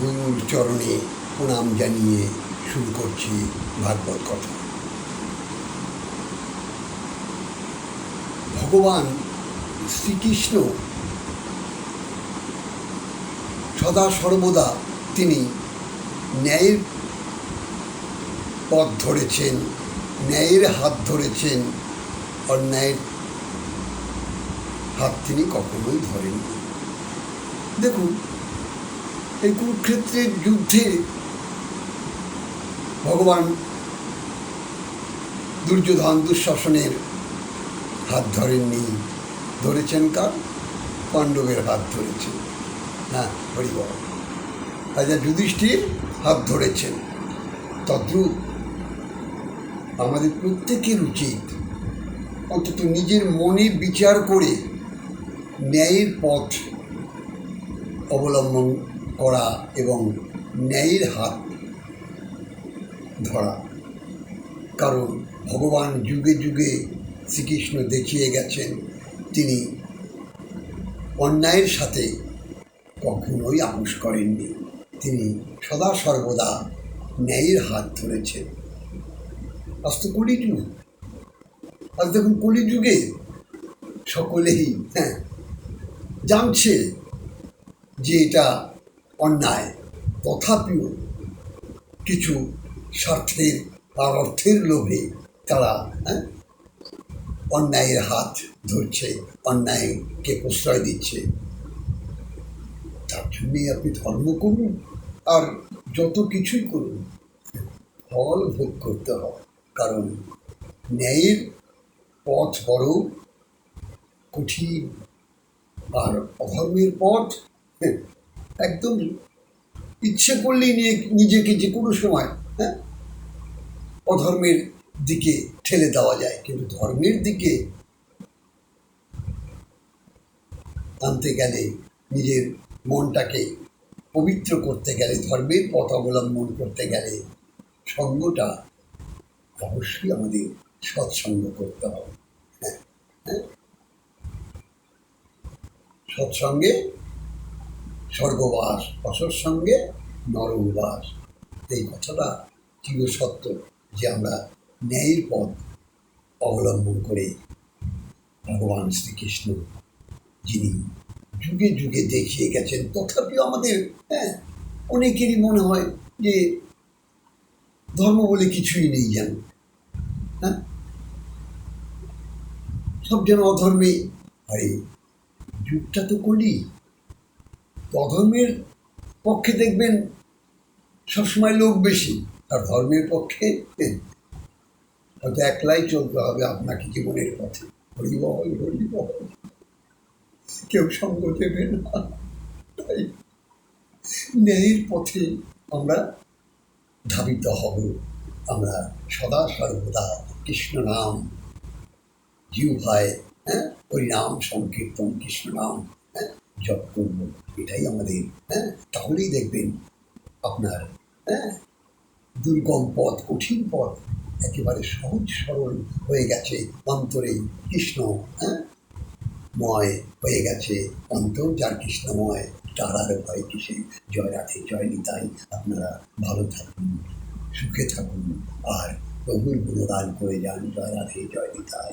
গুরুর চরণে প্রণাম জানিয়ে শুরু করছি ভাগবত কথা। ভগবান শ্রীকৃষ্ণ সদা সর্বদা তিনি ন্যায়ের পথ ধরেছেন, ন্যায়ের হাত ধরেছেন, অন্যায়ের হাত তিনি কখনোই ধরেননি। দেখুন, এই কুরুক্ষেত্রের যুদ্ধে ভগবান দুর্যোধন দুঃশাসনের হাত ধরেননি, ধরেছেন কার? পাণ্ডবের হাত ধরেছেন। হ্যাঁ, হরিবল। রাজা যুধিষ্ঠির হাত ধরেছেন। তদ্রূপ আমাদের প্রত্যেকের উচিত অন্তত নিজের মনে বিচার করে ন্যায়ের পথ অবলম্বন করা এবং ন্যায়ের হাত ধরা। কারণ ভগবান যুগে যুগে শ্রীকৃষ্ণ দেখিয়ে গেছেন তিনি অন্যায়ের সাথে কখনোই আপোষ করেননি। তিনি সদা সর্বদা ন্যায়ের হাত ধরেছেন। আজ তো কলিযুগ। আজ দেখুন, কলিযুগে সকলেই জানছে যে এটা অন্যায়, তথাপিও কিছু স্বার্থের আর অর্থের লোভে তারা অন্যায়ের হাত ধরছে, অন্যায়কে প্রশ্রয় দিচ্ছে। তার জন্যেই আপনি ধর্ম করুন আর যত কিছুই করুন, ফল ভোগ করতে হবে। কারণ ন্যায়ের পথ বড় কঠিন, আর অধর্মের পথ একদম ইচ্ছে করলেই নিজেকে যে কোনো সময় অধর্মের দিকে ঠেলে দেওয়া যায়। কিন্তু ধর্মের দিকে আনতে গেলে, নিজের মনটাকে পবিত্র করতে গেলে, ধর্মের পথ অবলম্বন করতে গেলে সঙ্গটা অবশ্যই আমাদের সৎসঙ্গ করতে হবে। সৎসঙ্গে স্বর্গবাস, অসৎসঙ্গে নরকবাস। এই কথাটা চিরসত্য যে আমরা ন্যায়ের পথ অবলম্বন করে ভগবান শ্রীকৃষ্ণ যিনি যুগে যুগে দেখিয়ে গেছেন। তথাপিও আমাদের অনেকেরই মনে হয় যে ধর্ম বলে কিছুই নেই, যেন সব যেন অধর্মে। আরে যুগটা তো কলি। অধর্মের পক্ষে দেখবেন সবসময় লোক বেশি, আর ধর্মের পক্ষে হয়তো একলাই চলতে হবে আপনাকে জীবনের পথে। হরিবল হরিবল, কেউ সঙ্গ দেবে না। তাই ন্যায়ের পথে আমরা ধাবিত হব। আমরা সদা সর্বদা কৃষ্ণ নাম জিহ্বায় হরিনাম সংকীর্তন, কৃষ্ণ নাম জপ করব। এটাই আমাদের। তাহলেই দেখবেন আপনার দুর্গম পথ, কঠিন পথ একেবারে সহজ সরল হয়ে গেছে। অন্তরে কৃষ্ণ ময় হয়ে গেছে। অন্তর যার কৃষ্ণময়, তার আর ভয় কিসে। জয় রাধে, জয় নিতাই। আপনারা ভালো থাকুন, সুখে থাকুন, আর প্রভুর গুণগান করে যান। জয় রাধে, জয় নিতাই।